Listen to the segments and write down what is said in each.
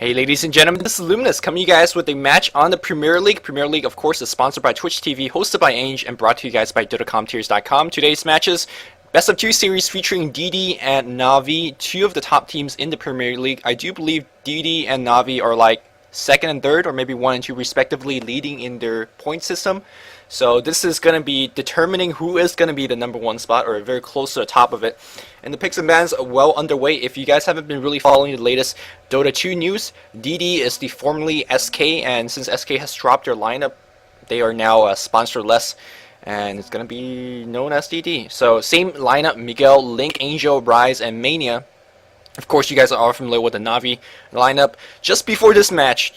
Hey ladies and gentlemen, this is Luminous coming to you guys with a match on the Premier League. Premier League, of course, is sponsored by Twitch TV, hosted by Ange, and brought to you guys by DotaComTiers.com. Today's matches, best of 2 series featuring DD and Navi, two of the top teams in the Premier League. I do believe DD and Navi are like second and third, or maybe 1 and 2 respectively, leading in their point system. So this is going to be determining who is going to be the #1 spot, or very close to the top of it. And the picks and bans are well underway. If you guys haven't been really following the latest Dota 2 news, DD is the formerly SK, and since SK has dropped their lineup, they are now sponsorless, and it's going to be known as DD. So same lineup: Miguel, Link, Angel, Rise, and Mania. Of course, you guys are all familiar with the Navi lineup. Just before this match,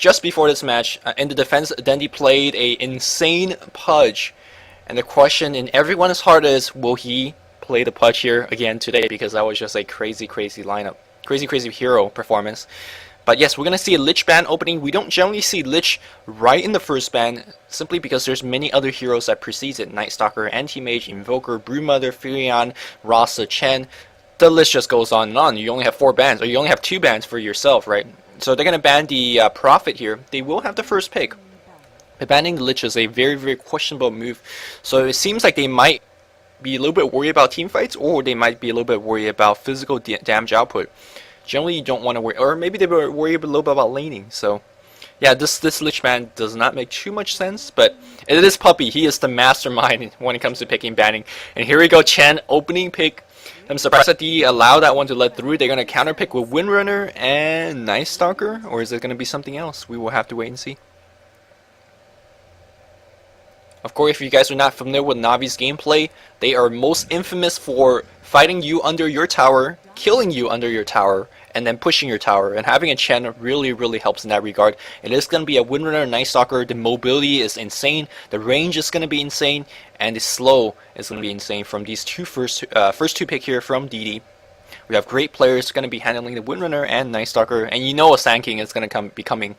in the defense, Dendi played a insane Pudge. And the question in everyone's heart is, will he play the Pudge here again today? Because that was just a crazy lineup. Crazy hero performance. But yes, we're going to see a Lich ban opening. We don't generally see Lich right in the first ban, simply because there's many other heroes that precedes it. Night Stalker, Anti-Mage, Invoker, Brewmother, Furion, Rasa, Chen. The list just goes on and on. You only have 4 bans, or you only have 2 bans for yourself, right? So they're going to ban the Prophet here. They will have the first pick. But banning the Lich is a very questionable move. So it seems like they might be a little bit worried about team fights, or they might be a little bit worried about physical damage output. Generally, you don't want to worry, or maybe they were worried a little bit about laning. So yeah, this Lich ban does not make too much sense, but it is Puppy. He is the mastermind when it comes to picking banning. And here we go, Chen, opening pick. I'm surprised that they allow that one to let through. They're going to counter pick with Windrunner and Night Stalker, or is it going to be something else? We will have to wait and see. Of course, if you guys are not familiar with Navi's gameplay, they are most infamous for fighting you under your tower, killing you under your tower, and then pushing your tower. And having a Chen really helps in that regard. It is going to be a Windrunner, Night Stalker. The mobility is insane, the range is going to be insane, and the slow is going to be insane from these first two pick here from DD. We have great players going to be handling the Windrunner and Night Stalker, and you know a Sand King is going to be coming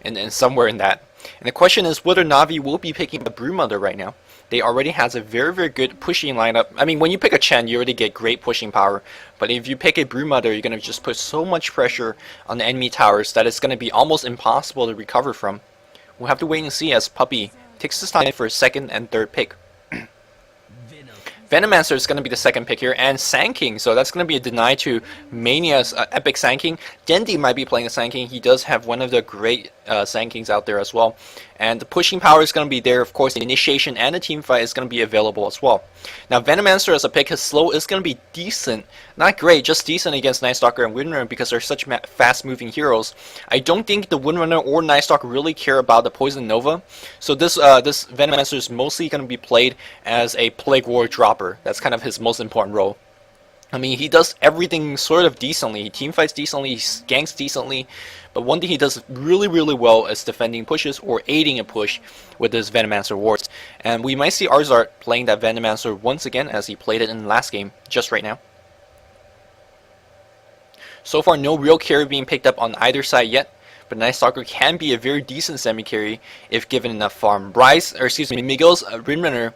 in somewhere in that. And the question is whether Navi will be picking the Brewmother right now. They already has a very good pushing lineup. I mean, when you pick a Chen, you already get great pushing power. But if you pick a Brewmother, you're going to just put so much pressure on the enemy towers that it's going to be almost impossible to recover from. We'll have to wait and see as Puppy takes his time for his second and third pick. Venomancer is going to be the second pick here, and Sand King, so that's going to be a deny to Mania's epic Sand King. Dendi might be playing a Sand King. He does have one of the great Sand Kings out there as well. And the pushing power is going to be there. Of course, the initiation and the team fight is going to be available as well. Now, Venomancer as a pick, his slow is going to be decent. Not great, just decent against Night Stalker and Windrunner because they're such fast-moving heroes. I don't think the Windrunner or Night Stalker really care about the Poison Nova. So this Venomancer is mostly going to be played as a Plague War dropper. That's kind of his most important role. I mean, he does everything sort of decently. He team fights decently, he ganks decently, but one thing he does really well is defending pushes or aiding a push with his Venomancer wards. And we might see Arzart playing that Venomancer once again as he played it in the last game, just right now. So far, no real carry being picked up on either side yet, but Night Stalker can be a very decent semi-carry if given enough farm. Miguel's Windrunner,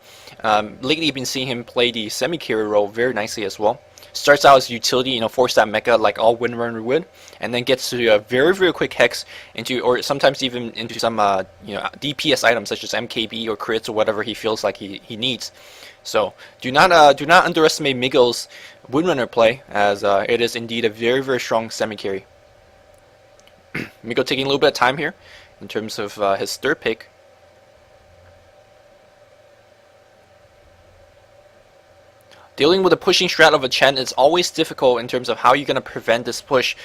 lately you've been seeing him play the semi-carry role very nicely as well. Starts out as utility, 4-stat mecha like all Windrunner would, and then gets to a very quick hex into, or sometimes even into some DPS items such as MKB or crits or whatever he feels like he needs. So do not underestimate Miguel's Windrunner play, as it is indeed a very strong semi-carry. Miguel taking a little bit of time here in terms of his third pick. Dealing with the pushing strat of a Chen is always difficult in terms of how you're going to prevent this push.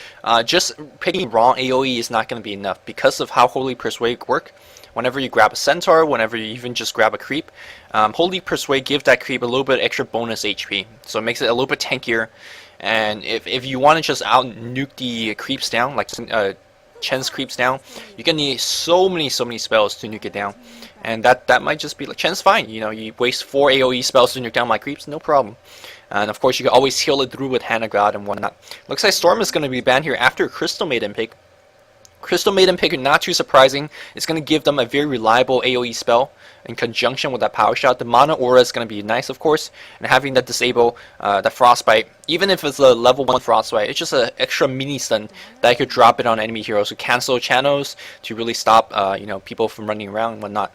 Just picking raw AoE is not going to be enough because of how Holy Persuade work. Whenever you grab a Centaur, whenever you even just grab a creep, Holy Persuade gives that creep a little bit extra bonus HP. So it makes it a little bit tankier. And if you want to just out nuke the creeps down, like Chen's creeps down, you're going to need so many spells to nuke it down. And that might just be like, Chen's fine, you waste 4 AoE spells to nuke down my creeps, no problem. And of course you can always heal it through with Hand of God and whatnot. Looks like Storm is going to be banned here after Crystal Maiden pick. Crystal Maiden pick, not too surprising. It's going to give them a very reliable AoE spell in conjunction with that power shot. The Mana Aura is going to be nice, of course, and having that disable the Frostbite, even if it's a level 1 Frostbite, it's just an extra mini stun that I could drop it on enemy heroes to cancel channels to really stop people from running around and whatnot.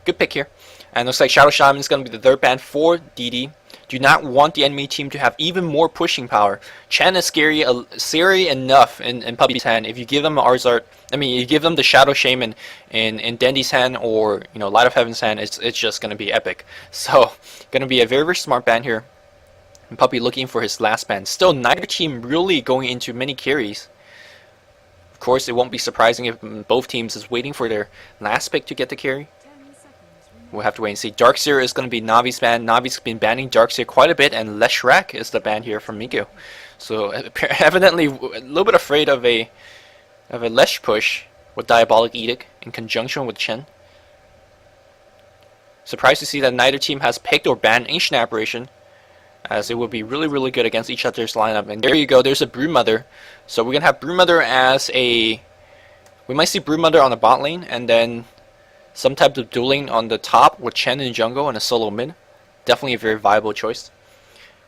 Good pick here. And looks like Shadow Shaman is going to be the third ban for DD. Do not want the enemy team to have even more pushing power. Chen is scary enough in Puppy's hand. If you give them Arzart, you give them the Shadow Shaman in Dandy's hand or Light of Heaven's hand, it's just going to be epic. So, going to be a very, very smart ban here. And Puppy looking for his last ban. Still, neither team really going into many carries. Of course, it won't be surprising if both teams is waiting for their last pick to get the carry. We'll have to wait and see. Darkseer is going to be Navi's ban. Navi's been banning Darkseer quite a bit, and Leshrac is the ban here from Miko. So evidently a little bit afraid of a Lesh push with Diabolic Edict in conjunction with Chen. Surprised to see that neither team has picked or banned Ancient Aberration, as it would be really, really good against each other's lineup. And there you go, there's a Broodmother. So we're going to have Broodmother as a... We might see Broodmother on the bot lane, and then some type of dueling on the top with Chen in jungle and a solo mid. Definitely a very viable choice.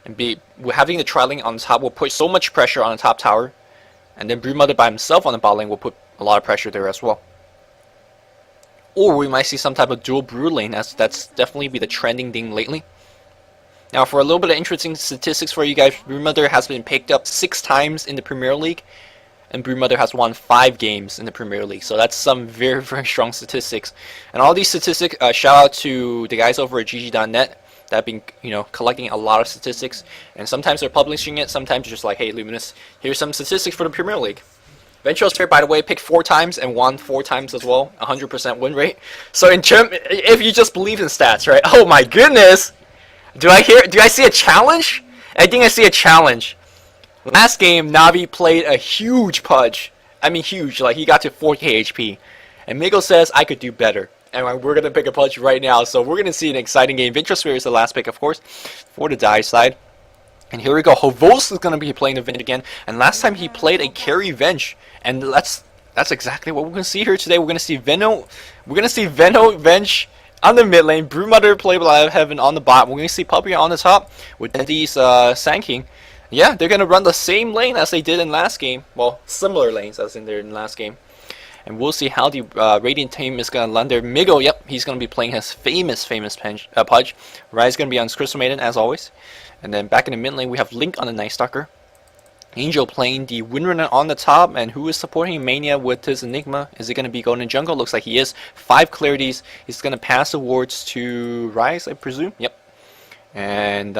And having the tri-lane on the top will put so much pressure on the top tower. And then Broodmother by himself on the bot lane will put a lot of pressure there as well. Or we might see some type of dual Brood lane, as that's definitely be the trending thing lately. Now for a little bit of interesting statistics for you guys, Broodmother has been picked up 6 times in the Premier League. And Broodmother has won 5 games in the Premier League. So that's some very, very strong statistics. And all these statistics, shout out to the guys over at GG.net that have been, collecting a lot of statistics. And sometimes they're publishing it, sometimes they're just like, hey, Luminous, here's some statistics for the Premier League. Ventral Sphere, by the way, picked 4 times and won 4 times as well. 100% win rate. So if you just believe in stats, right? Oh my goodness! Do I see a challenge? I think I see a challenge. Last game, Navi played a huge pudge. I mean huge, like he got to 4k HP. And Miko says, I could do better. And we're going to pick a pudge right now, so we're going to see an exciting game. Ventral Sphere is the last pick, of course, for the die side. And here we go, Hovos is going to be playing the Venge again. And last time he played a carry Venge. And that's exactly what we're going to see here today. We're going to see Venge on the mid lane, Broodmother play Light of Heaven on the bot. We're going to see Puppy on the top with Dandy's Sanking. Yeah, they're going to run the same lane as they did in last game. Well, similar lanes as in their last game. And we'll see how the Radiant team is going to land there. Migo, yep, he's going to be playing his famous Pudge. Rai's going to be on Crystal Maiden, as always. And then back in the mid lane, we have Link on the Night Stalker. Angel playing the Windrunner on the top. And who is supporting Mania with his Enigma? Is he going to be going in jungle? Looks like he is. 5 clarities. He's going to pass the wards to Rise, I presume. Yep. And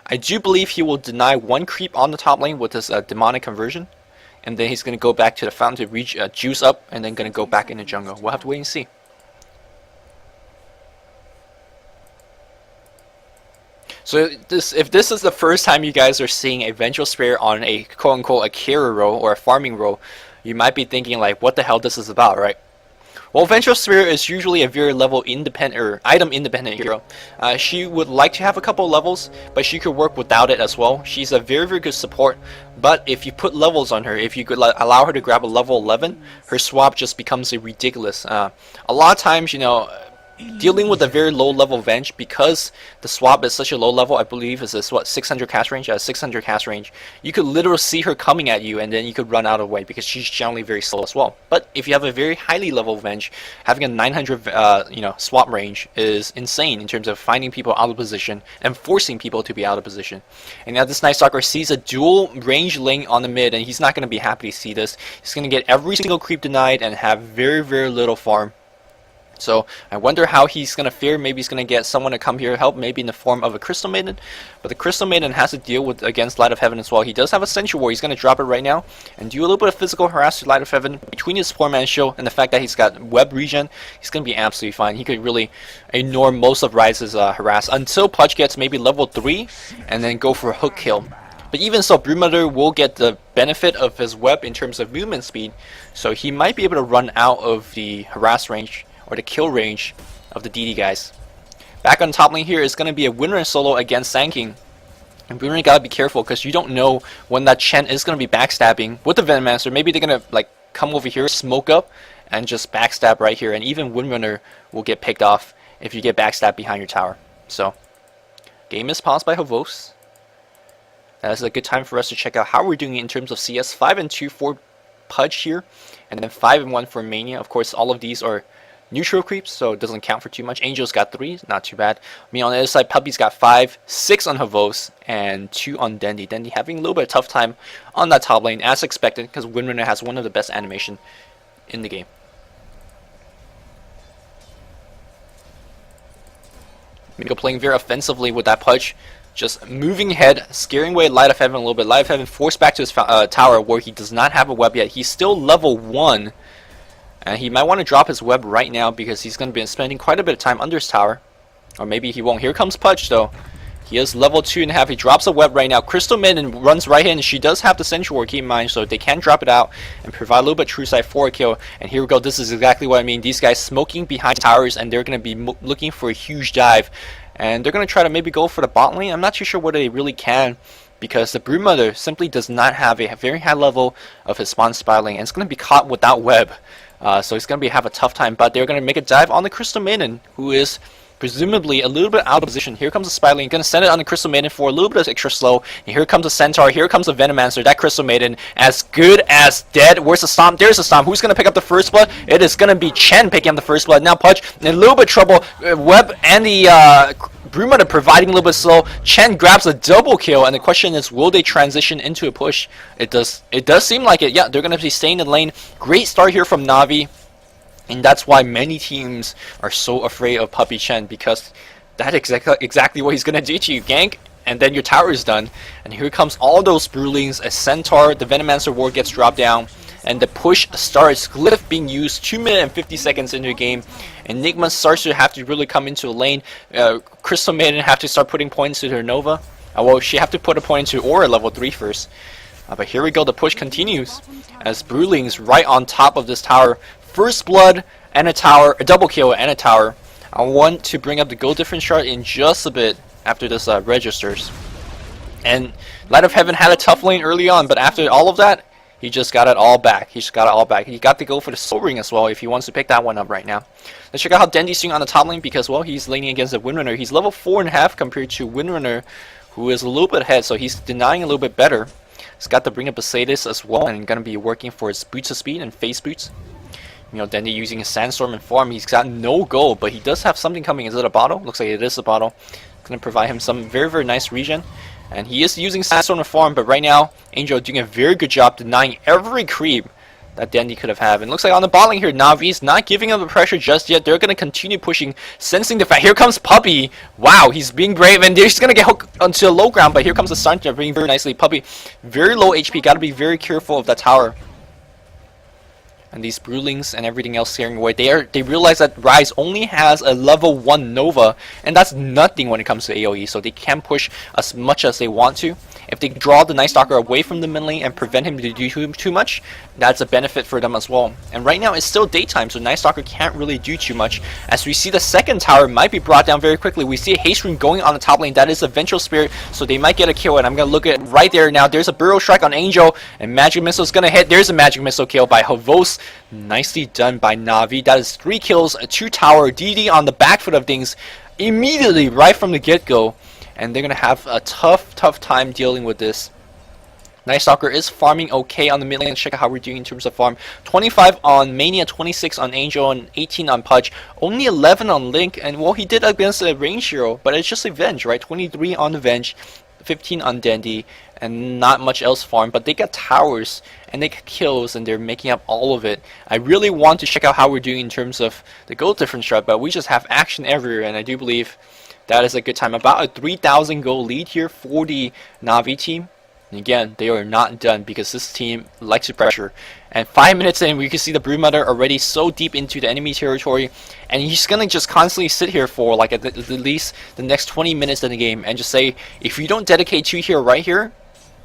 I do believe he will deny 1 creep on the top lane with his demonic conversion. And then he's going to go back to the fountain to reach juice up, and then going to go back in the jungle. We'll have to wait and see. So if this is the first time you guys are seeing a Ventral Sphere on a quote-unquote a carry role or a farming role, you might be thinking like, what the hell this is about, right? Well, Ventral Sphere is usually a very level independent or item independent hero. She would like to have a couple levels, but she could work without it as well. She's a very, very good support, but if you put levels on her, if you could allow her to grab a level 11, her swap just becomes ridiculous. A lot of times, dealing with a very low level Venge, because the swap is such a low level, I believe is this, what, 600 cast range? 600 cast range. You could literally see her coming at you and then you could run out of the way because she's generally very slow as well. But if you have a very highly level Venge, having a 900 swap range is insane in terms of finding people out of position and forcing people to be out of position. And now this Night Stalker sees a dual range lane on the mid, and he's not going to be happy to see this. He's going to get every single creep denied and have very, very little farm. So I wonder how he's going to fare. Maybe he's going to get someone to come here to help, maybe in the form of a Crystal Maiden. But the Crystal Maiden has to deal with against Light of Heaven as well. He does have a Sentry Ward. He's going to drop it right now and do a little bit of physical harass to Light of Heaven. Between his 4-man shield and the fact that he's got web regen, he's going to be absolutely fine. He could really ignore most of Rise's harass until Pudge gets maybe level 3 and then go for a hook kill. But even so, Broodmother will get the benefit of his web in terms of movement speed, so he might be able to run out of the harass range or the kill range of the DD guys. Back on top lane here is going to be a Windrunner solo against Sanking. And Windrunner gotta be careful because you don't know when that Chen is going to be backstabbing with the Venom Master. Maybe they're going to like come over here, smoke up, and just backstab right here. And even Windrunner will get picked off if you get backstabbed behind your tower. So, game is paused by Havos. That is a good time for us to check out how we're doing in terms of CS. 5-2 for Pudge here, and then 5-1 for Mania. Of course, all of these are neutral creeps, so it doesn't count for too much. Angel's got 3, not too bad. Me on the other side, Puppy's got 5, 6 on Havos, and 2 on Dendi. Dendi having a little bit of tough time on that top lane, as expected, because Windrunner has one of the best animation in the game. Miko playing very offensively with that Pudge. Just moving ahead, scaring away Light of Heaven a little bit. Light of Heaven forced back to his tower where he does not have a web yet. He's still level 1. And he might want to drop his web right now because he's going to be spending quite a bit of time under his tower. Or maybe he won't. Here comes Pudge though. He is level 2.5. He drops a web right now. Crystal Maiden runs right in. She does have the Sentry Ward, keep in mind, so they can drop it out and provide a little bit of true sight for a kill. And here we go. This is exactly what I mean. These guys smoking behind towers, and they're going to be looking for a huge dive. And they're going to try to maybe go for the bot lane. I'm not too sure whether they really can, because the Broodmother simply does not have a very high level of his spawn spiraling, and it's going to be caught without web. So he's going to have a tough time, but they're going to make a dive on the Crystal Maiden, who is presumably a little bit out of position. Here comes the Spiraling, going to send it on the Crystal Maiden for a little bit of extra slow. And here comes the Centaur, here comes the Venomancer. That Crystal Maiden, as good as dead. Where's the Stomp? There's the Stomp. Who's going to pick up the first blood? It is going to be Chen picking up the first blood. Now Pudge in a little bit of trouble. Web and the Broodmother providing a little bit slow. Chen grabs a double kill, and the question is, will they transition into a push? It does seem like it. Yeah, they're going to be staying in the lane. Great start here from Na'Vi. And that's why many teams are so afraid of Puppy Chen, because that's exactly what he's going to do to you. Gank, and then your tower is done. And here comes all those Broodlings. A Centaur, the Venomancer ward gets dropped down. And the push starts. Glyph being used 2 minutes and 50 seconds into the game. Enigma starts to have to really come into a lane. Crystal Maiden have to start putting points to her Nova. Well, she have to put a point into Aura level 3 first. But here we go. The push continues as Broodlings right on top of this tower. First blood and a tower, a double kill and a tower. I want to bring up the goal difference chart in just a bit after this registers. And Light of Heaven had a tough lane early on, but after all of that, he just got it all back. He got to go for the Soul Ring as well if he wants to pick that one up right now. Let's check out how Dendi's doing on the top lane, because, well, he's laning against the Windrunner. He's level 4.5 compared to Windrunner, who is a little bit ahead, so he's denying a little bit better. He's got to bring up a Sadis as well, and going to be working for his Boots of Speed and Face Boots. You know, Dendi using a Sandstorm and farm. He's got no gold, but he does have something coming. Is it a bottle? Looks like it is a bottle. It's going to provide him some very, very nice regen. And he is using Sandstorm and farm, but right now, Angel doing a very good job denying every creep that Dendi could have had. And looks like on the bot lane here, Navi's not giving him the pressure just yet. They're going to continue pushing, sensing the fact. Here comes Puppy. Wow, he's being brave, and they're just going to get hooked onto the low ground, but here comes the Sun being very nicely. Puppy, very low HP. Got to be very careful of that tower. And these Broodlings and everything else scaring away. They realize that Rise only has a level 1 Nova, and that's nothing when it comes to AoE, so they can push as much as they want to. If they draw the Night Stalker away from the mid lane and prevent him to do too much, that's a benefit for them as well. And right now it's still daytime, so Night Stalker can't really do too much. As we see the second tower might be brought down very quickly. We see a Haste Rune going on the top lane. That is a Vengeful Spirit, so they might get a kill. And I'm going to look at it right there now. There's a Burrow Strike on Angel, and Magic Missile is going to hit. There's a Magic Missile kill by Havos. Nicely done by Na'Vi. That is 3 kills, a 2 tower, DD on the back foot of things immediately right from the get-go. And they're going to have a tough time dealing with this. Night Stalker is farming okay on the mid lane. Let's check out how we're doing in terms of farm. 25 on Mania, 26 on Angel, and 18 on Pudge. Only 11 on Link, and well, he did against a range hero, but it's just a Venge, right? 23 on the Venge, 15 on Dendi, and not much else farm, but they got towers, and they get kills, and they're making up all of it. I really want to check out how we're doing in terms of the gold difference chart, but we just have action everywhere, and I do believe that is a good time. About a 3,000 goal lead here for the Na'Vi team. And again, they are not done because this team likes to pressure. And 5 minutes in, we can see the Broodmother already so deep into the enemy territory. And he's going to just constantly sit here for like at least the next 20 minutes in the game and just say, if you don't dedicate 2 here, right here,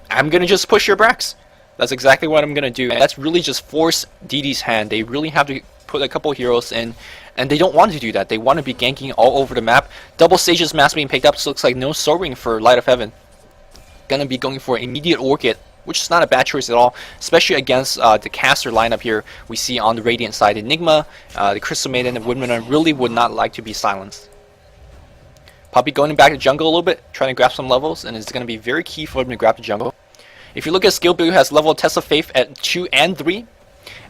I'm going to just push your Brax. That's exactly what I'm going to do. And that's really just force DD's hand. They really have to put a couple heroes in. And they don't want to do that. They want to be ganking all over the map. Double Stages mask being picked up. So looks like no Soul Ring for Light of Heaven. Gonna be going for immediate Orchid which is not a bad choice at all, especially against the caster lineup here we see on the Radiant side. Enigma, the Crystal Maiden, and Woodman really would not like to be silenced. Puppey going back to jungle a little bit, trying to grab some levels, and it's going to be very key for him to grab the jungle. If you look at skill build, he has level Test of Faith at 2 and 3,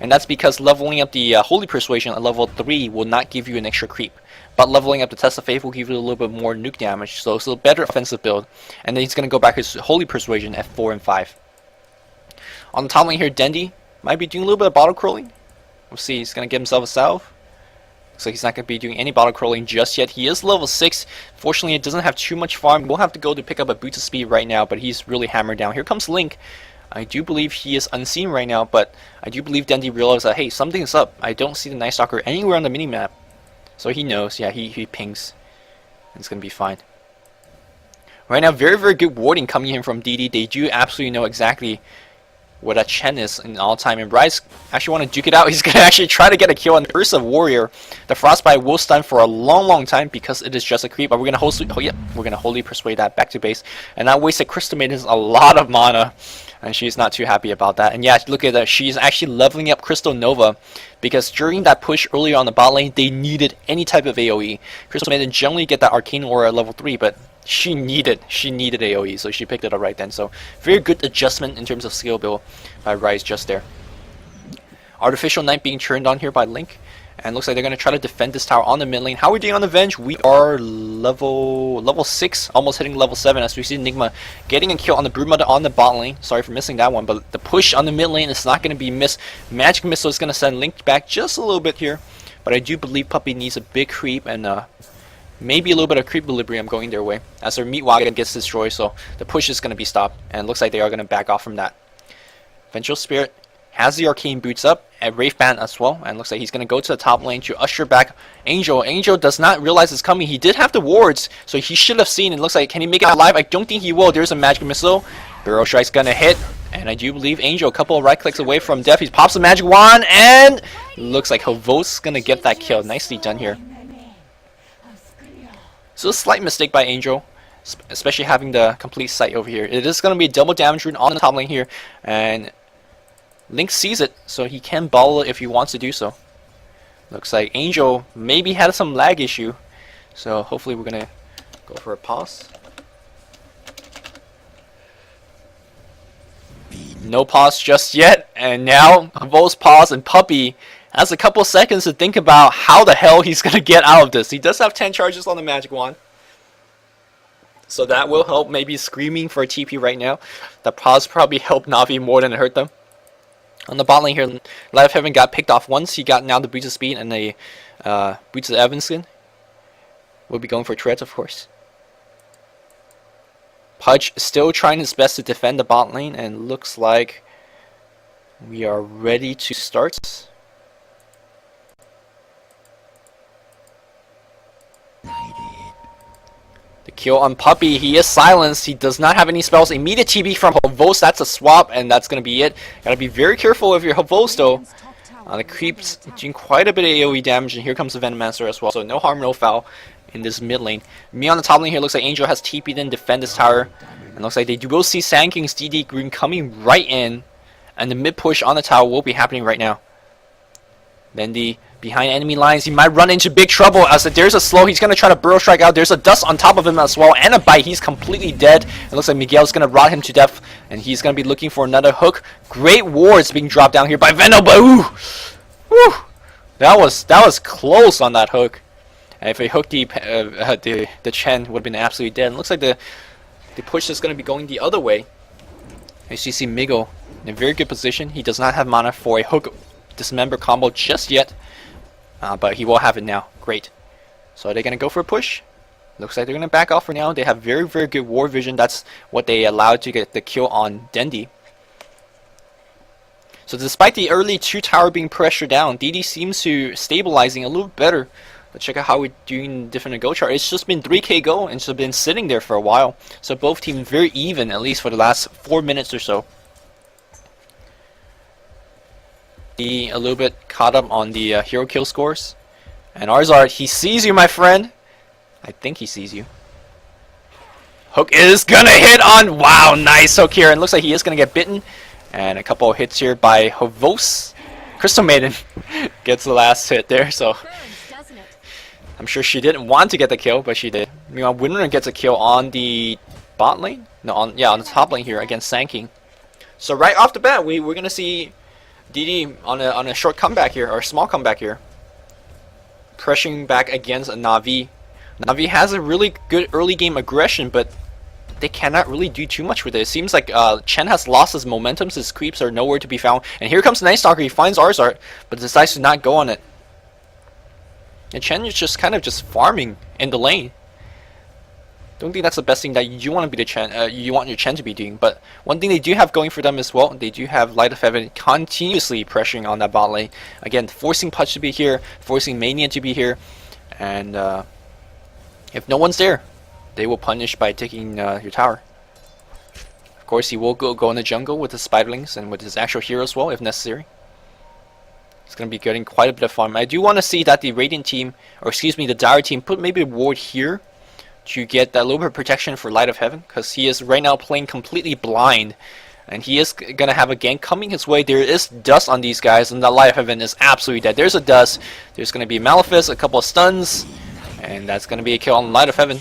and that's because leveling up the Holy Persuasion at level 3 will not give you an extra creep. But leveling up the Test of Faith will give you a little bit more nuke damage, so it's a better offensive build. And then he's going to go back his Holy Persuasion at 4 and 5. On the top lane here, Dendi might be doing a little bit of bottle crawling. We'll see, he's going to get himself a salve. Looks like he's not going to be doing any bottle crawling just yet. He is level 6. Fortunately, it doesn't have too much farm. We'll have to go to pick up a boost of speed right now, but he's really hammered down. Here comes Link. I do believe he is unseen right now, but I do believe Dendi realized that, hey, something's up. I don't see the Night Stalker anywhere on the minimap. So he knows, yeah, he pings. It's going to be fine. Right now, very, very good warding coming in from DD. They do absolutely know exactly what that Chen is in all time. And Bryce actually want to duke it out. He's going to actually try to get a kill on the Ursa Warrior. The Frostbite will stun for a long, long time because it is just a creep. But we're going to wholly persuade that back to base. And that wasted Crystal Maiden a lot of mana. And she's not too happy about that. And yeah, look at that. She's actually leveling up Crystal Nova because during that push earlier on the bot lane, they needed any type of AoE. Crystal Maiden generally get that Arcane Aura at level 3, but she needed AoE, so she picked it up right then. So very good adjustment in terms of skill build by Ryze just there. Artificial Knight being turned on here by Link. And looks like they're going to try to defend this tower on the mid lane. How are we doing on the Venge? We are level 6, almost hitting level 7 as we see Enigma getting a kill on the Broodmother on the bot lane. Sorry for missing that one, but the push on the mid lane is not going to be missed. Magic Missile is going to send Link back just a little bit here. But I do believe Puppey needs a big creep and maybe a little bit of creep equilibrium going their way as their meat wagon gets destroyed. So the push is going to be stopped, and it looks like they are going to back off from that. Vengeful Spirit has the arcane boots up at Wraith Band as well, and looks like he's going to go to the top lane to usher back Angel. Angel does not realize it's coming. He did have the wards, so he should have seen. It looks like, can he make it alive? I don't think he will. There's a Magic Missile. Barrel Strike's going to hit, and I do believe Angel a couple of right clicks away from death. He pops the Magic Wand, and looks like Havo's going to get that kill. Nicely done here. So a slight mistake by Angel, especially having the complete sight over here. It is going to be a double damage rune on the top lane here, and Link sees it, so he can ball it if he wants to do so. Looks like Angel maybe had some lag issue, so hopefully we're going to go for a pause. No pause just yet, and now Havo's pause, and Puppey has a couple seconds to think about how the hell he's going to get out of this. He does have 10 charges on the Magic Wand, so that will help. Maybe screaming for a TP right now. The pause probably helped Na'Vi more than it hurt them. On the bot lane here, Light of Heaven got picked off once. He got now the Boots of Speed and the Boots of Evanskin. We'll be going for Treads, of course. Pudge still trying his best to defend the bot lane, and looks like we are ready to start. The kill on Puppey, he is silenced. He does not have any spells. Immediate TP from Havos, that's a swap, and that's going to be it. Gotta be very careful if you're Havos though. The creeps doing quite a bit of AoE damage, and here comes the Venomancer as well. So no harm, no foul in this mid lane. Me on the top lane here, looks like Angel has TP'd in, defend this tower. And looks like they will see Sand King's DD Green coming right in. And the mid push on the tower will be happening right now. Then the behind enemy lines, he might run into big trouble as there's a slow. He's going to try to burrow strike out. There's a dust on top of him as well, and a bite. He's completely dead. It looks like Miguel's going to rot him to death, and he's going to be looking for another hook. Great wards being dropped down here by Veno, but ooh, whew, that was close on that hook. And if he hooked the Chen, would have been absolutely dead. And it looks like the push is going to be going the other way. As you see Miguel in a very good position. He does not have mana for a hook dismember combo just yet. But he will have it now. Great. So are they going to go for a push? Looks like they're going to back off for now. They have very, very good war vision. That's what they allowed to get the kill on Dendi. So despite the early 2-tower being pressured down, DD seems to stabilizing a little better. Let's check out how we're doing different go chart. It's just been 3k go and it's been sitting there for a while. So both teams very even, at least for the last 4 minutes or so. A little bit caught up on the hero kill scores. And Arzard, he sees you, my friend. I think he sees you. Hook is gonna hit on. Wow, nice hook here. And looks like he is gonna get bitten. And a couple of hits here by Havos. Crystal Maiden gets the last hit there. So I'm sure she didn't want to get the kill, but she did. Meanwhile, Winner gets a kill on the bot lane. No, on the top lane here against Sanking. So right off the bat, we're gonna see DD on a short comeback here, or a small comeback here, pressuring back against Na'Vi. Na'Vi has a really good early game aggression, but they cannot really do too much with it. It seems like Chen has lost his momentum, his creeps are nowhere to be found. And here comes Night Stalker, he finds Arzart, but decides to not go on it. And Chen is just kind of just farming in the lane. Don't think that's the best thing that you want to be the Chen, you want your Chen to be doing. But one thing they do have going for them as well, they do have Light of Heaven continuously pressuring on that bot lane. Again, forcing Pudge to be here, forcing Mania to be here, and if no one's there, they will punish by taking your tower. Of course, he will go in the jungle with his spiderlings and with his actual hero as well, if necessary. It's going to be getting quite a bit of fun. I do want to see that the Radiant team, or excuse me, the Dire team, put maybe a ward here to get that little bit of protection for Light of Heaven, because he is right now playing completely blind, and he is going to have a gank coming his way. There is dust on these guys, and the Light of Heaven is absolutely dead. There's a dust. There's going to be Malefice, a couple of stuns, and that's going to be a kill on Light of Heaven.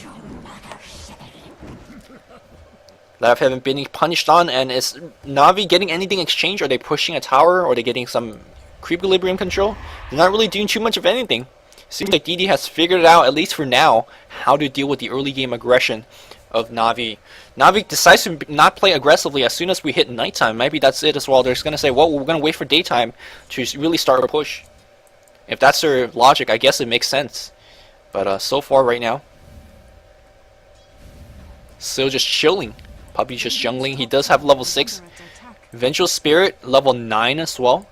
Light of Heaven being punished on, and is Na'Vi getting anything exchanged? Are they pushing a tower? Or are they getting some creep equilibrium control? They're not really doing too much of anything. Seems like DD has figured it out, at least for now, how to deal with the early game aggression of Na'Vi. Na'Vi decides to not play aggressively as soon as we hit nighttime. Maybe that's it as well. They're just going to say, well, we're going to wait for daytime to really start a push. If that's their logic, I guess it makes sense. But so far right now, still just chilling. Puppy's just jungling. He does have level 6. Vengeful Spirit, level 9 as well.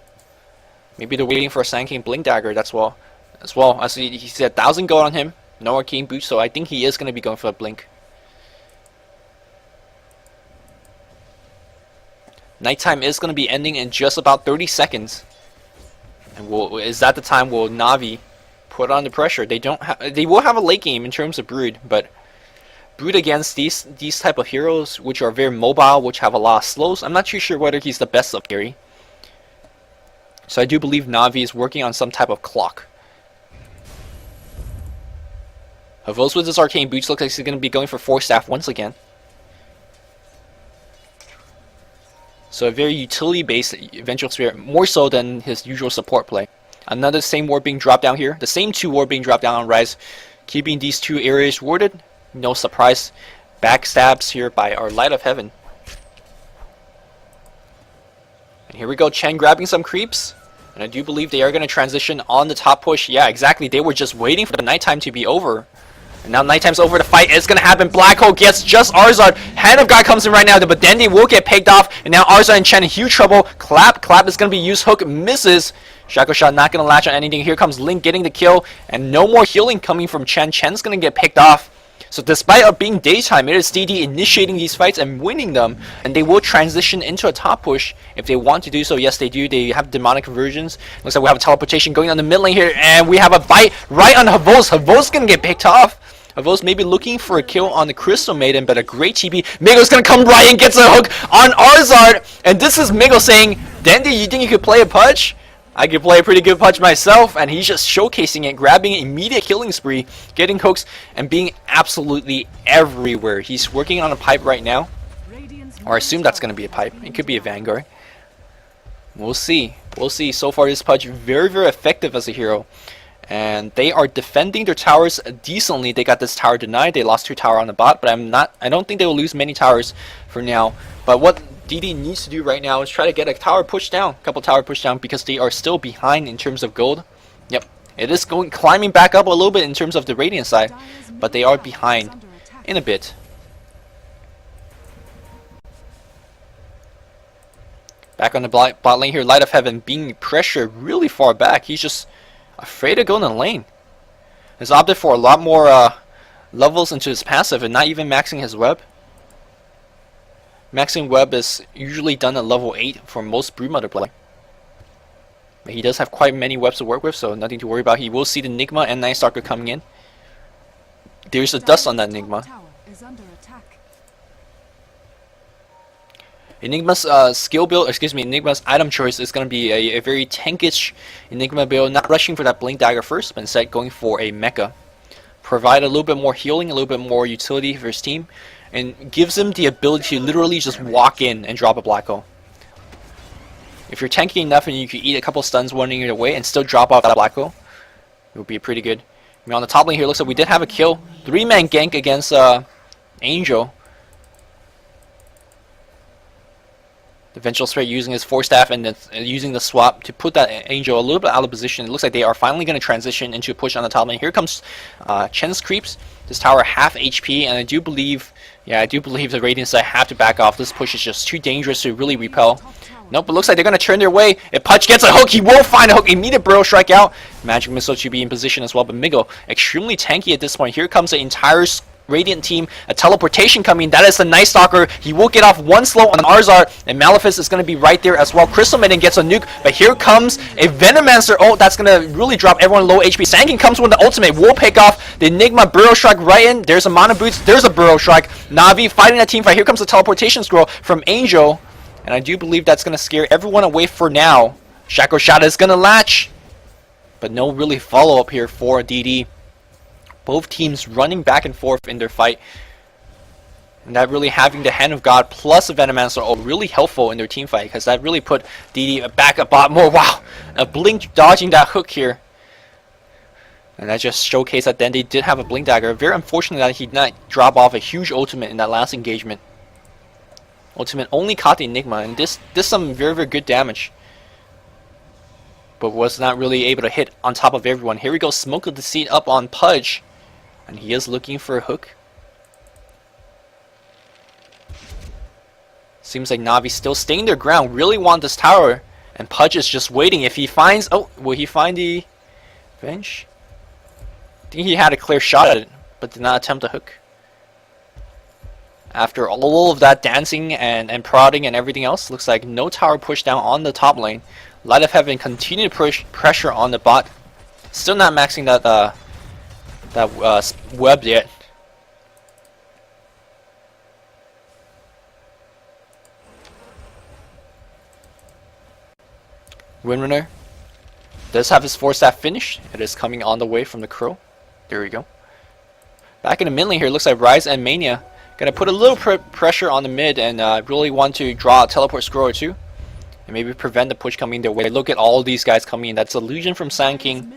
Maybe they're waiting for a Sanking Blink Dagger, that's well. As well, as he said 1,000 gold on him. No arcane boost, so I think he is going to be going for a blink. Nighttime is going to be ending in just about 30 seconds. And is that the time will Na'Vi put on the pressure? They will have a late game in terms of Brood, but Brood against these type of heroes, which are very mobile, which have a lot of slows, I'm not too sure whether he's the best of carry. So I do believe Na'Vi is working on some type of clock. Havos with his arcane boots looks like he's going to be going for 4 staff once again. So a very utility based Vengeful Spirit, more so than his usual support play. Another same ward being dropped down here. The same 2 ward being dropped down on Rise, keeping these 2 areas warded. No surprise. Backstabs here by our Light of Heaven. And here we go, Chen grabbing some creeps. And I do believe they are going to transition on the top push. Yeah, exactly. They were just waiting for the nighttime to be over. And now nighttime's over, the fight is going to happen. Black Hole gets just Arzard. Hand of God comes in right now, but then they will get picked off. And now Arzard and Chen in huge trouble. Clap is going to be used. Hook misses. Shackle Shot not going to latch on anything. Here comes Link getting the kill. And no more healing coming from Chen. Chen's going to get picked off. So despite it being daytime, it is DD initiating these fights and winning them, and they will transition into a top push if they want to do so. Yes, they do. They have demonic conversions. Looks like we have a teleportation going on the mid lane here, and we have a fight right on Havos. Havos gonna get picked off. Havos maybe looking for a kill on the Crystal Maiden, but a great TP. Migo's gonna come right and gets a hook on Arzard, and this is Migo saying, Dandy, you think you could play a punch? I could play a pretty good punch myself, and he's just showcasing it, grabbing an immediate killing spree, getting hooks, and being absolutely everywhere. He's working on a pipe right now, or I assume that's going to be a pipe. It could be a Vanguard. We'll see. We'll see. So far, this Pudge very, very effective as a hero, and they are defending their towers decently. They got this tower denied. They lost 2 tower on the bot, but I don't think they will lose many towers for now. But what DD needs to do right now is try to get a tower pushed down, a couple tower pushed down, because they are still behind in terms of gold. Yep, it is climbing back up a little bit in terms of the Radiant side, but they are behind in a bit. Back on the bot lane here, Light of Heaven being pressured really far back. He's just afraid to go in the lane. He's opted for a lot more levels into his passive and not even maxing his web. Maxing web is usually done at level 8 for most Broodmother play. But he does have quite many webs to work with, so nothing to worry about. He will see the Nigma and Night Stalker coming in. There's a dust on that Nigma. Enigma's skill build, excuse me, Enigma's item choice is going to be a very tankish Enigma build, not rushing for that Blink Dagger first, but instead going for a Mecha. Provide a little bit more healing, a little bit more utility for his team, and gives him the ability to literally just walk in and drop a black hole. If you're tanky enough and you can eat a couple stuns running your way and still drop off that black hole, it would be pretty good. I mean, on the top lane here, looks like we did have a kill. 3-man gank against Angel. The Vengeful Spirit using his Force Staff and then using the swap to put that Angel a little bit out of position. It looks like they are finally going to transition into a push on the top lane. Here comes Chen's creeps. This tower half HP, and I do believe the Radiant side have to back off. This push is just too dangerous to really repel. Nope, it looks like they're going to turn their way. If Pudge gets a hook, he will find a hook. Immediate Burrow Strike out. Magic Missile should be in position as well, but Migo extremely tanky at this point. Here comes the entire Radiant team. A teleportation coming. That is the Night Stalker. He will get off one slow on Arzar, and Malefice is going to be right there as well. Crystal Maiden gets a nuke, but here comes a Venomancer. Oh, that's going to really drop everyone low HP. Sankin comes with the ultimate. Will pick off the Enigma Burrow Strike right in. There's a Mana Boots. There's a Burrow Strike. Navi fighting that team fight. Here comes the teleportation scroll from Angel. And I do believe that's going to scare everyone away for now. Shaco Shada is going to latch. But no really follow-up here for DD. Both teams running back and forth in their fight. And that really having the Hand of God plus a Venomancer are really helpful in their team fight. Because that really put DD back a bot more. Wow! A Blink dodging that hook here. And that just showcased that then they did have a Blink Dagger. Very unfortunate that he did not drop off a huge ultimate in that last engagement. Ultimate only caught the Enigma, and this some very, very good damage. But was not really able to hit on top of everyone. Here we go, Smoke of Deceit up on Pudge. And he is looking for a hook. Seems like Navi still staying their ground, really want this tower. And Pudge is just waiting. If he finds... Oh, will he find the bench? I think he had a clear shot at it, but did not attempt a hook. After all of that dancing and prodding and everything else, looks like no tower push down on the top lane. Light of Heaven continue to push pressure on the bot. Still not maxing that web yet. Windrunner does have his Force Staff finished. It is coming on the way from the Crow. There we go. Back in the mid lane here, looks like Rise and Mania gonna put a little pressure on the mid and really want to draw a teleport scroll or two. And maybe prevent the push coming their way. Look at all these guys coming in. That's Illusion from Sand King.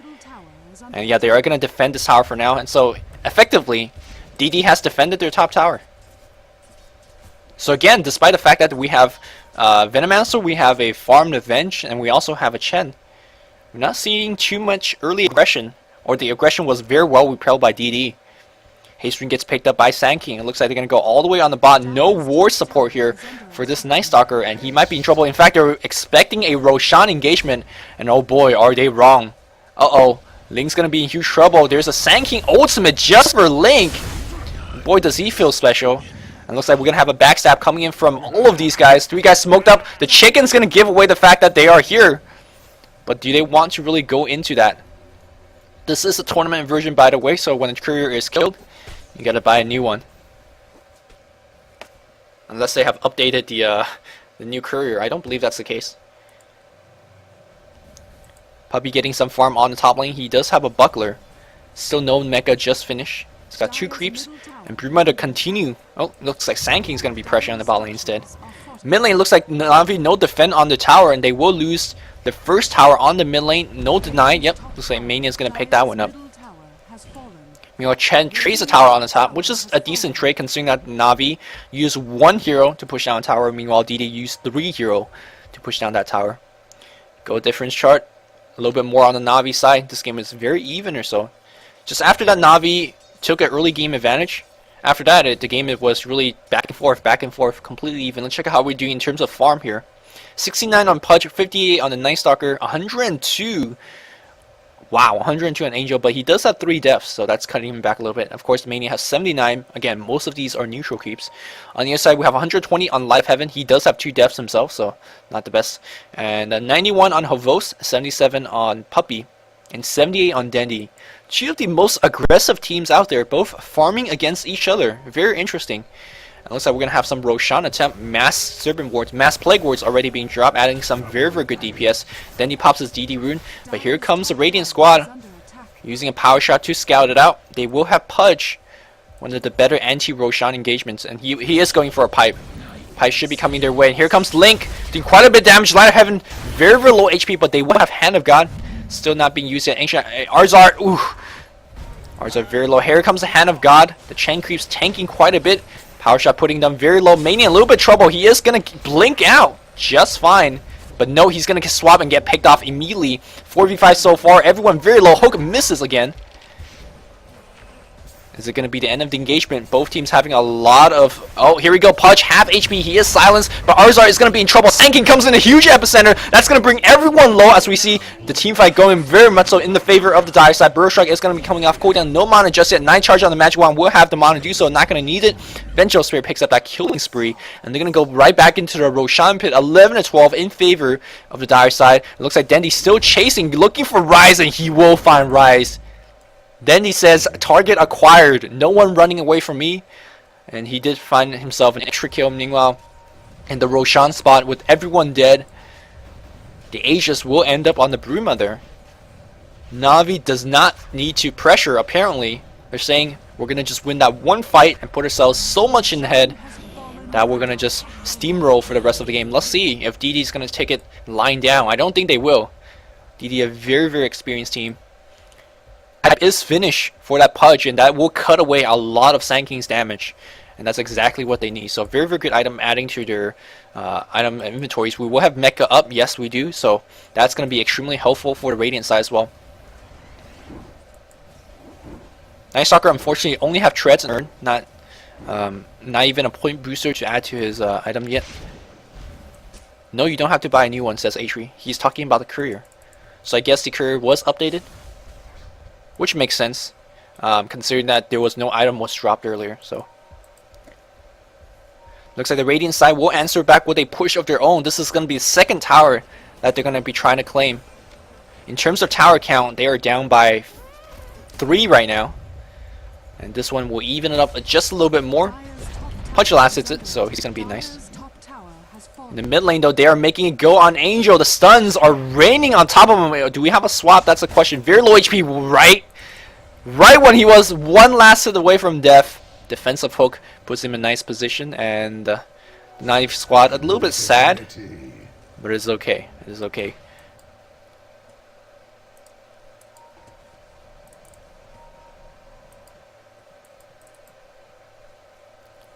And yeah, they are gonna defend this tower for now. And so, effectively, DD has defended their top tower. So again, despite the fact that we have Venomancer, we have a Farmed Avenge, and we also have a Chen. We're not seeing too much early aggression. Or the aggression was very well repelled by DD. Haystream gets picked up by Sand King. It looks like they're going to go all the way on the bot. No ward support here for this Night Stalker, and he might be in trouble. In fact, they're expecting a Roshan engagement, and oh boy, are they wrong. Uh-oh. Link's going to be in huge trouble. There's a Sand King ultimate just for Link. Boy, does he feel special. And looks like we're going to have a backstab coming in from all of these guys. 3 guys smoked up. The Chicken's going to give away the fact that they are here. But do they want to really go into that? This is a tournament version, by the way, so when a courier is killed, you gotta buy a new one. Unless they have updated the new courier. I don't believe that's the case. Puppy getting some farm on the top lane. He does have a buckler. Still no mecha, just finished. He's got 2 creeps. And Bruma to continue. Oh, looks like Sand King's gonna be pressuring on the bot lane instead. Mid lane looks like Navi no defend on the tower, and they will lose the first tower on the mid lane. No deny. Yep, looks like Mania's gonna pick that one up. You know, Chen trades a tower on the top, which is a decent trade considering that Navi used 1 hero to push down a tower, meanwhile DD used 3 hero to push down that tower. Go difference chart. A little bit more on the Navi side. This game is very even or so. Just after that, Navi took an early game advantage. After that, the game was really back and forth, completely even. Let's check out how we're doing in terms of farm here. 69 on Pudge, 58 on the Night Stalker, 102. Wow, 102 on Angel, but he does have 3 deaths, so that's cutting him back a little bit. Of course, Mania has 79. Again, most of these are neutral creeps. On the other side, we have 120 on Life Heaven. He does have 2 deaths himself, so not the best. And 91 on Havos, 77 on Puppy, and 78 on Dendi. 2 of the most aggressive teams out there, both farming against each other. Very interesting. It looks like we're going to have some Roshan attempt. Mass Serpent Wards, Mass Plague Wards already being dropped, adding some very, very good DPS. Then he pops his DD rune. But here comes the Radiant squad, using a power shot to scout it out. They will have Pudge, one of the better anti-Roshan engagements. And he is going for a pipe. Pipe should be coming their way. And here comes Link, doing quite a bit of damage. Light of Heaven, very, very low HP, but they will have Hand of God. Still not being used yet. Ancient Arzar, ooh. Arzar very low. Here comes the Hand of God. The chain creeps tanking quite a bit. Power shot putting them very low. Mania in a little bit of trouble. He is going to blink out just fine. But no, he's going to swap and get picked off immediately. 4v5 so far. Everyone very low. Hook misses again. Is it going to be the end of the engagement? Both teams having a lot of... Oh, here we go. Pudge, half HP. He is silenced, but Arzar is going to be in trouble. Sanking comes in a huge epicenter. That's going to bring everyone low as we see the team fight going very much so in the favor of the dire side. Burrow Strike is going to be coming off cooldown. No mana just yet. 9 charge on the Magic Wand. Will have the mana to do so. Not going to need it. Vengeful Spirit picks up that killing spree, and they're going to go right back into the Roshan pit. 11-12 in favor of the dire side. It looks like Dendy's still chasing, looking for Rise, and he will find Rise. Then he says, target acquired, no one running away from me. And he did find himself an extra kill. Meanwhile, in the Roshan spot with everyone dead, the Aegis will end up on the Broodmother. Na'Vi does not need to pressure, apparently. They're saying, we're going to just win that one fight and put ourselves so much in the head that we're going to just steamroll for the rest of the game. Let's see if DD's going to take it lying down. I don't think they will. DD, a very, very experienced team. That is finish for that Pudge, and that will cut away a lot of Sanking's damage, and that's exactly what they need. So very, very good item adding to their item inventories. We will have Mecha up, yes we do, so that's going to be extremely helpful for the Radiant side as well. Night Stalker unfortunately only have treads and earn, not even a point booster to add to his item yet. No, you don't have to buy a new one, says Atri. He's talking about the courier. So I guess the courier was updated, which makes sense, considering that there was no item was dropped earlier. So looks like the Radiant side will answer back with a push of their own. This is going to be the second tower that they're going to be trying to claim. In terms of tower count, they are down by 3 right now, and this one will even it up just a little bit more. Pudge last hits it, so he's going to be nice. In the mid lane, though, they are making it go on Angel. The stuns are raining on top of him. Do we have a swap? That's a question. Very low HP, right when he was one last hit away from death. Defensive hook puts him in a nice position, and the Na'Vi squad a little bit sad, but it's okay. It is okay.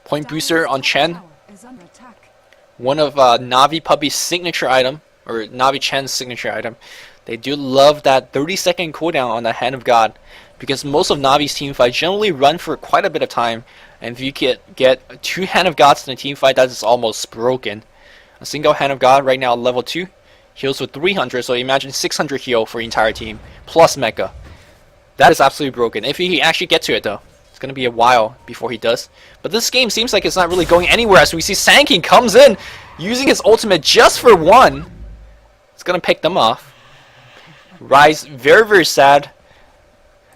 Point booster on Chen. One of Na'Vi Puppy's signature item, or Na'Vi Chen's signature item. They do love that 30-second cooldown on the Hand of God, because most of Na'Vi's team fights generally run for quite a bit of time, and if you get 2 Hand of Gods in a team fight, that is almost broken. A single Hand of God right now at level 2 heals with 300, so imagine 600 heal for the entire team, plus Mecha. That is absolutely broken. If he actually gets to it though. It's going to be a while before he does. But this game seems like it's not really going anywhere as we see Sanking comes in using his ultimate just for 1. It's going to pick them off. Rise very, very sad.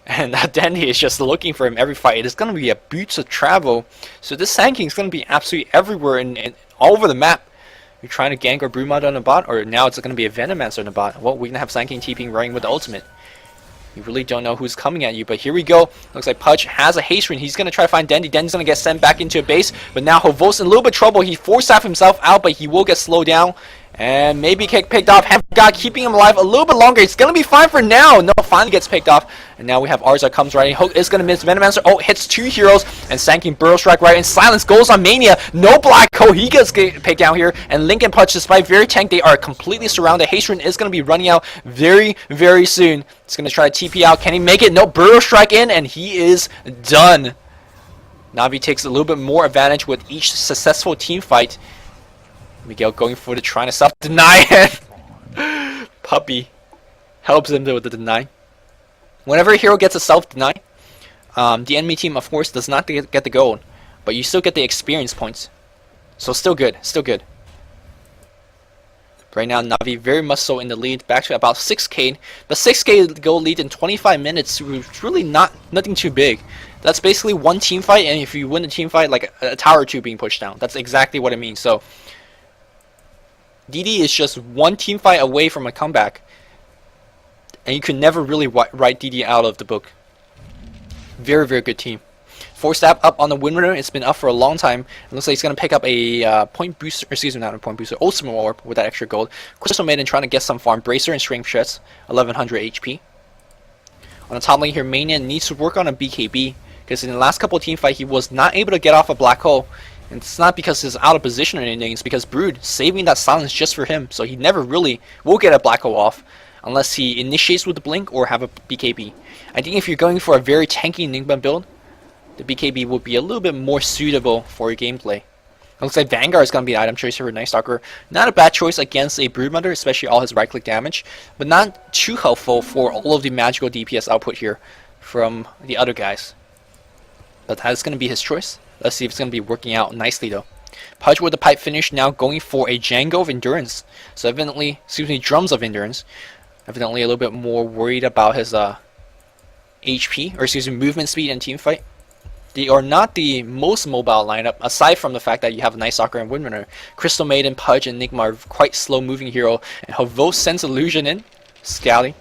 And Dandy is just looking for him every fight. It is going to be a boots of travel. So this Sanking is going to be absolutely everywhere and all over the map. You're trying to gank or Broodmother on the bot, or now it's going to be a Venomancer on the bot. Well, we're going to have Sanking TPing running with the ultimate. You really don't know who's coming at you, but here we go. Looks like Pudge has a haste ring. He's going to try to find Dendy. Dendy's going to get sent back into a base, but now Hovos in a little bit of trouble. He forced himself out, but he will get slowed down. And maybe get picked off. Hand of God keeping him alive a little bit longer. It's going to be fine for now. No, finally gets picked off. And now we have Arzar comes right in. Hook is going to miss. Venomancer, oh, hits 2 heroes. And Sanking Burrow Strike right in. Silence goes on Mania. No Black Hole. He gets picked down here. And Link and Pudge, despite very tank, they are completely surrounded. Haste is going to be running out very, very soon. It's going to try to TP out. Can he make it? No, Burrow Strike in. And he is done. Na'Vi takes a little bit more advantage with each successful team fight. Miguel going for the trying to self-deny, and Puppy helps him with the deny. Whenever a hero gets a self-deny, the enemy team, of course, does not get the gold, but you still get the experience points. So still good, still good. Right now, Navi very much so in the lead, back to about 6k. The 6k goal lead in 25 minutes was really nothing too big. That's basically one team fight, and if you win the team fight, like a tower or two being pushed down. That's exactly what it means. So, DD is just one team fight away from a comeback, and you can never really write DD out of the book. Very, very good team. 4-stab up on the win winner. It's been up for a long time. It looks like he's going to pick up a point booster, excuse me, not a point booster, Ultimate Orb with that extra gold. Crystal Maiden trying to get some farm. Bracer and Strength Shreds, 1100 HP. On the top lane here, Mania needs to work on a BKB, because in the last couple of team fight, he was not able to get off a Black Hole. And it's not because he's out of position or anything, it's because Brood saving that silence just for him, so he never really will get a Black Hole off, unless he initiates with the Blink or have a BKB. I think if you're going for a very tanky Enigma build, the BKB would be a little bit more suitable for your gameplay. It looks like Vanguard is going to be an item choice here for Night Stalker. Not a bad choice against a Broodmother, especially all his right-click damage, but not too helpful for all of the magical DPS output here from the other guys. But that's going to be his choice. Let's see if it's going to be working out nicely though. Pudge with the pipe finish, now going for a Django of Endurance. So evidently, excuse me, Drums of Endurance. Evidently a little bit more worried about his HP, or excuse me, movement speed in team fight. They are not the most mobile lineup, aside from the fact that you have Night Stalker and Windrunner. Crystal Maiden, Pudge, and Enigma are quite slow moving hero, and Havo sends Illusion in. Scally.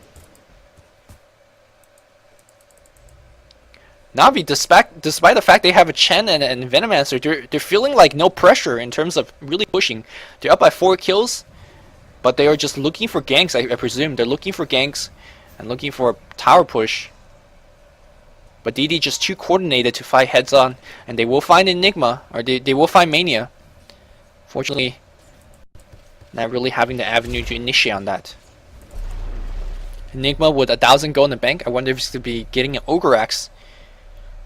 Navi, despite the fact they have a Chen and Venomancer, they're feeling like no pressure in terms of really pushing. They're up by 4 kills, but they are just looking for ganks, I presume. They're looking for ganks and looking for a tower push. But DD just too coordinated to fight heads on, and they will find Enigma, or they will find Mania. Fortunately, not really having the avenue to initiate on that. Enigma with 1,000 gold in the bank. I wonder if he's going to be getting an Ogre Axe.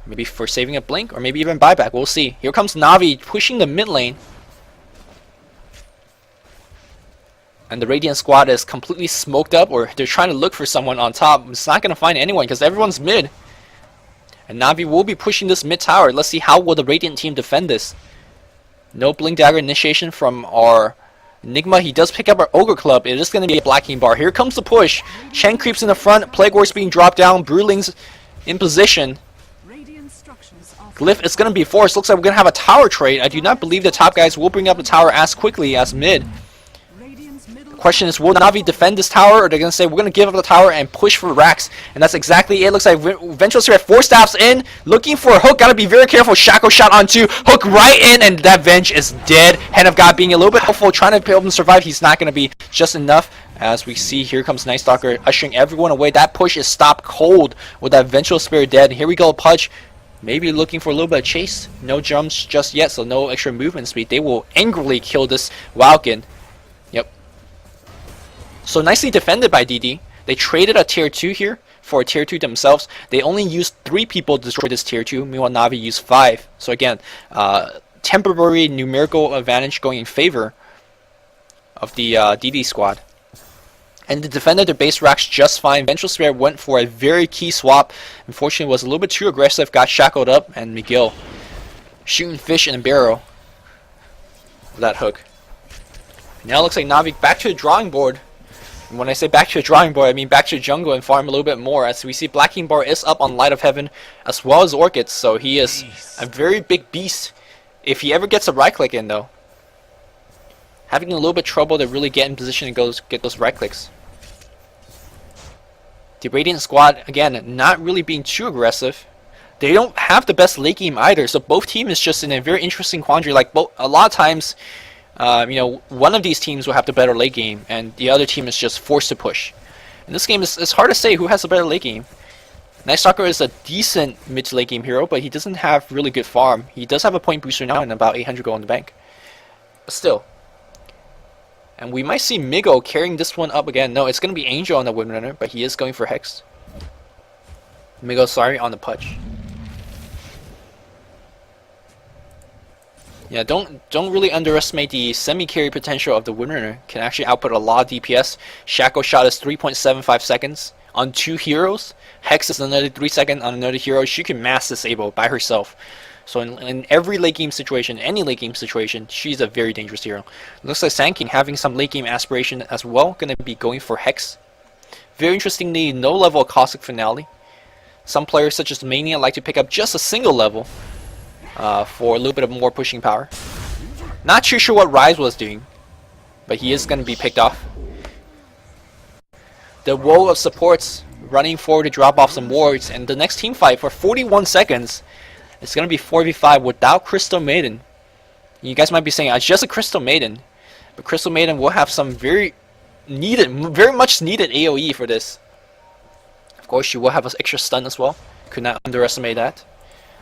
Maybe for saving a blink, or maybe even buyback. We'll see. Here comes Navi pushing the mid lane. And the Radiant squad is completely smoked up, or they're trying to look for someone on top. It's not going to find anyone because everyone's mid. And Navi will be pushing this mid tower. Let's see how will the Radiant team defend this. No Blink Dagger initiation from our Enigma. He does pick up our Ogre Club. It is going to be a blacking bar. Here comes the push. Chen creeps in the front. Plague Horse being dropped down. Broodling's in position. Glyph is going to be forced. Looks like we're going to have a tower trade. I do not believe the top guys will bring up the tower as quickly as mid. The question is, will Navi defend this tower, or they're going to say, we're going to give up the tower and push for racks? And that's exactly it. Looks like Ventress here at 4 stabs in, looking for a hook. Got to be very careful. Shackle shot on 2. Hook right in, and that Venge is dead. Hand of God being a little bit helpful, trying to help him survive. He's not going to be just enough. As we see, here comes Night Stalker ushering everyone away. That push is stopped cold with that Vengeful Spirit dead. Here we go, Pudge. Maybe looking for a little bit of chase. No jumps just yet, so no extra movement speed. They will angrily kill this Wildkin. Yep. So nicely defended by DD. They traded a tier 2 here for a tier 2 themselves. They only used 3 people to destroy this tier 2. Meanwhile, Navi used 5. So again, temporary numerical advantage going in favor of the DD squad. And they defended their base racks just fine. Vengeful Spirit went for a very key swap. Unfortunately, was a little bit too aggressive. Got shackled up, and Miguel shooting fish in a barrel with that hook. Now it looks like Navi back to the drawing board. And when I say back to the drawing board, I mean back to the jungle and farm a little bit more. As we see, Blacking Bar is up on Light of Heaven as well as Orchids, so he is a very big beast. If he ever gets a right click in, though, having a little bit trouble to really get in position and get those right clicks. The Radiant squad, again, not really being too aggressive. They don't have the best late game either, so both teams is just in a very interesting quandary. Like, a lot of times, you know, one of these teams will have the better late game, and the other team is just forced to push. In this game, it's hard to say who has the better late game. Night Stalker is a decent mid to late game hero, but he doesn't have really good farm. He does have a point booster now and about 800 gold in the bank. But still. And we might see Migo carrying this one up again. No, it's going to be Angel on the Windrunner, but he is going for Hex. Migo, sorry, on the Pudge. Yeah, don't really underestimate the semi-carry potential of the Windrunner. Can actually output a lot of DPS. Shackle shot is 3.75 seconds. on 2 heroes. Hex is another 3 second on another hero. She can mass disable by herself. So in every late game situation, any late game situation, she's a very dangerous hero. Looks like Sand King having some late game aspiration as well. Gonna be going for Hex. Very interestingly, no level of Caustic Finale. Some players such as Mania like to pick up just a single level for a little bit of more pushing power. Not too sure what Rise was doing, but he is gonna be picked off. The row of supports running forward to drop off some wards, and the next team fight for 41 seconds. It's going to be 4v5 without Crystal Maiden. You guys might be saying, it's just a Crystal Maiden. But Crystal Maiden will have some very much needed AoE for this. Of course, she will have an extra stun as well. Could not underestimate that.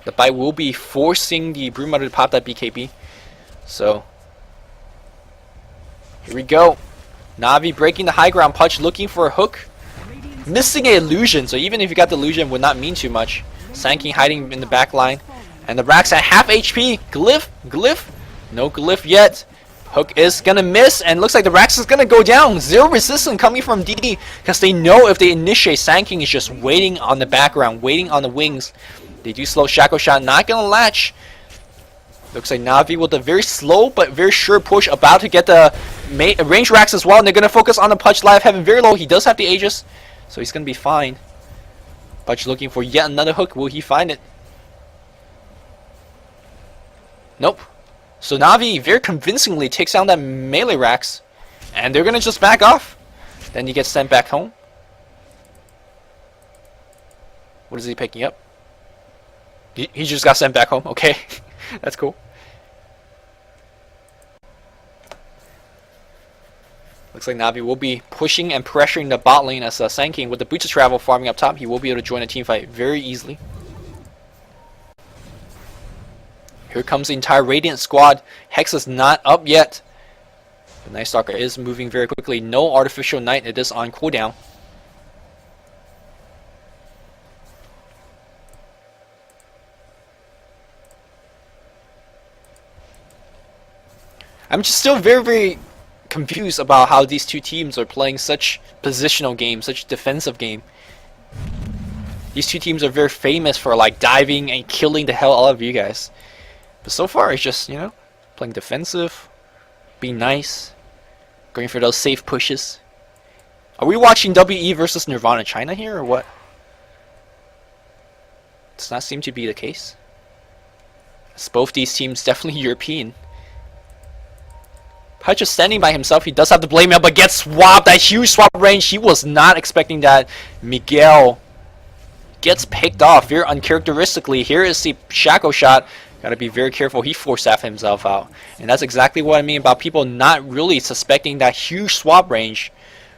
The bite will be forcing the Broodmother to pop that BKB. So, here we go. Na'Vi breaking the high ground punch, looking for a hook. Missing an illusion, so even if you got the illusion, would not mean too much. Sand King hiding in the back line. And the Rax at half HP. Glyph. No Glyph yet. Hook is gonna miss, and looks like the Rax is gonna go down. Zero resistance coming from DD, because they know if they initiate, Sand King is just waiting on the background, waiting on the wings. They do slow Shackle Shot, not gonna latch. Looks like Na'Vi with a very slow but very sure push, about to get the range Rax as well, and they're gonna focus on the Punch Live Heaven very low. He does have the Aegis, so he's gonna be fine. Punch looking for yet another hook. Will he find it? Nope. So Na'Vi very convincingly takes down that melee Rax, and they're gonna just back off. Then he gets sent back home. What is he picking up? He just got sent back home. Okay, that's cool. Looks like Na'Vi will be pushing and pressuring the bot lane as Sand King with the Boots of Travel farming up top. He will be able to join a team fight very easily. Here comes the entire Radiant squad. Hex is not up yet. The Night Stalker is moving very quickly. No artificial night. It is on cooldown. I'm just still very confused about how these two teams are playing such positional game, such defensive game. These two teams are very famous for like diving and killing the hell out of you guys. But so far it's just, you know, playing defensive, being nice, going for those safe pushes. Are we watching WE versus Nirvana China here or what? Does not seem to be the case. As both these teams definitely European. Punch is standing by himself. He does have the blade mail, but gets swapped. That huge swap range. He was not expecting that. Miguel gets picked off very uncharacteristically. Here is the Shackle Shot. Gotta be very careful. He forced himself out. And that's exactly what I mean about people not really suspecting that huge swap range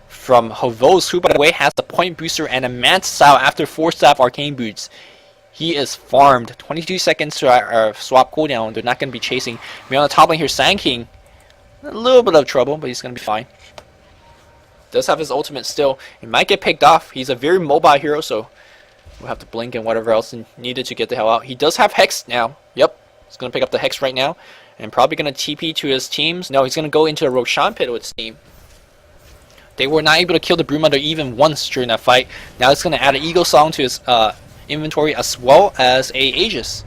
from Hovos, who by the way has the point booster and a Mantis out after 4-staff Arcane Boots. He is farmed. 22 seconds to swap cooldown. They're not going to be chasing. Me on the top lane here, Sand King. A little bit of trouble, but he's going to be fine. Does have his ultimate still. He might get picked off. He's a very mobile hero, so we'll have to blink and whatever else needed to get the hell out. He does have Hex now. Yep. He's going to pick up the Hex right now. And probably going to TP to his teams. No, he's going to go into a Roshan pit with his team. They were not able to kill the Broodmother even once during that fight. Now it's going to add an Eagle Song to his inventory as well as a Aegis.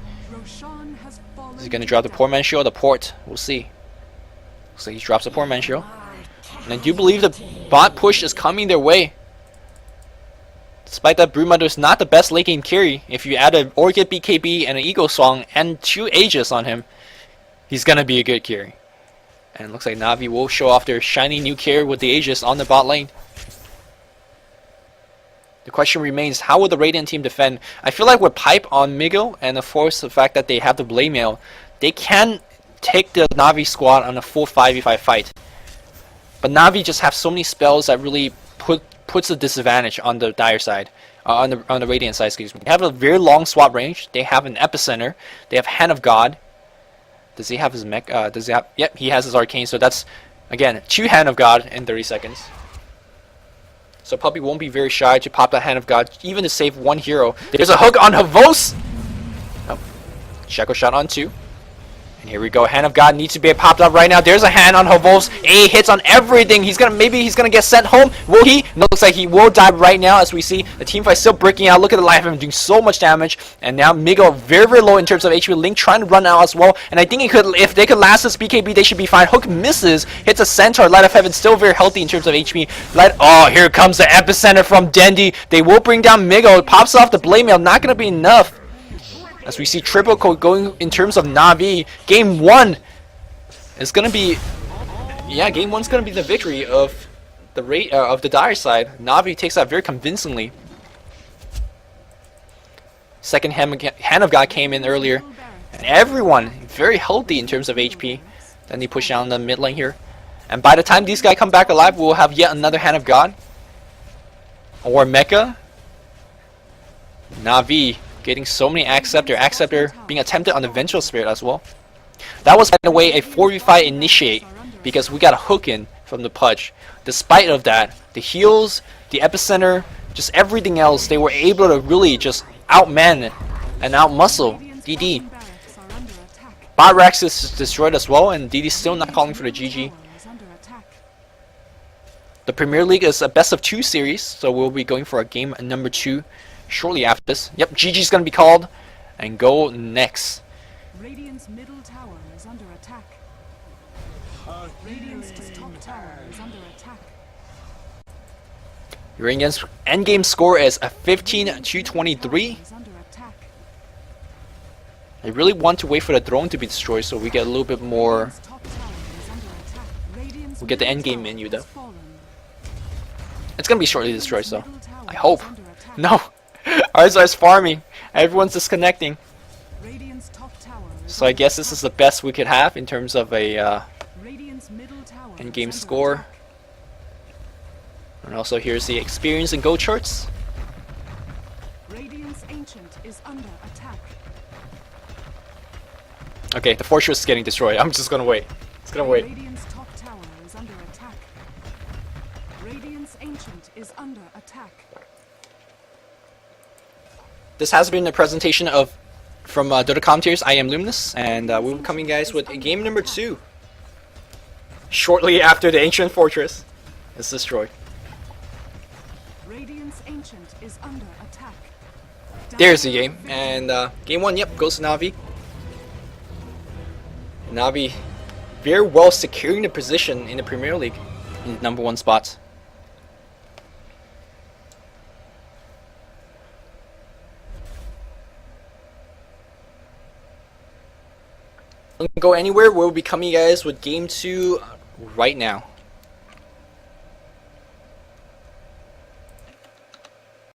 Is he going to drop the Poor Man's Shield or the Port? We'll see. Looks like he drops the Poor Man's Shield. And I do believe the bot push is coming their way. Despite that Broodmother is not the best late game carry, if you add an Orchid BKB and an Eagle Song and 2 Aegis on him, he's going to be a good carry. And it looks like Na'Vi will show off their shiny new carry with the Aegis on the bot lane. The question remains, how will the Radiant team defend? I feel like with Pipe on Miguel, and of course the fact that they have the Blade Mail, they can take the Na'Vi squad on a full 5v5 fight. But Na'Vi just have so many spells that really puts a disadvantage on the Dire side. On the Radiant side, excuse me. They have a very long swap range. They have an Epicenter. They have Hand of God. Does he have his mech? Does he have? Yep, he has his Arcane. So that's, again, 2 Hand of God in 30 seconds. So Puppey won't be very shy to pop that Hand of God, even to save 1 hero. There's a hook on Havos! Oh. Shackle Shot on 2. Here we go. Hand of God needs to be popped up right now. There's a hand on Hovol's. A hits on everything. Maybe he's gonna get sent home. Will he? No, looks like he will die right now. As we see the team fight still breaking out. Look at the life of him doing so much damage. And now Migo very low in terms of HP. Link trying to run out as well. And I think if they could last this BKB, they should be fine. Hook misses. Hits a centaur. Light of Heaven still very healthy in terms of HP. Oh, here comes the epicenter from Dendi. They will bring down Migo. It pops off the blade mail. Not gonna be enough. As we see triple code going in terms of Na'Vi. Game 1 is gonna be, game 1's gonna be the victory of the Dire side. Na'Vi takes that very convincingly. Second hand of God came in earlier, and everyone very healthy in terms of HP. Then they push down the mid lane here, and by the time these guys come back alive, we'll have yet another hand of God or Mecha. Na'Vi getting so many Acceptor being attempted on the Vengeful Spirit as well. That was, by the way, a 4v5 initiate because we got a hook in from the Pudge. Despite of that, the heals, the epicenter, just everything else, they were able to really just outman and outmuscle DD. Bot Rex is destroyed as well, and DD's still not calling for the GG. The Premier League is a best of 2 series, so we'll be going for a game number 2 shortly after this. Yep, GG's gonna be called and go next. Radiant's middle tower is under attack. Radiant's top tower is under attack. Your endgame score is a 15-23. I really want to wait for the throne to be destroyed so we get a little bit more. We'll get the endgame menu though. It's gonna be shortly destroyed, so I hope. No, RSR's farming. Everyone's disconnecting. So I guess this is the best we could have in terms of a endgame score. And also here's the experience and go charts. Radiant's Ancient is under attack. Okay, the fortress is getting destroyed. I'm just gonna wait. It's gonna wait. Radiant's top tower is under attack. Radiant's Ancient is under attack. This has been a presentation from Dota Commentators. I am Luminous, and we'll be coming, guys, with game number 2 shortly after the Ancient Fortress is destroyed. Radiant's Ancient is under attack. There's the game, and game 1, yep, goes to Na'Vi. Na'Vi very well securing the position in the Premier League in the number 1 spot. Don't go anywhere. We'll be coming, guys, with game 2 right now.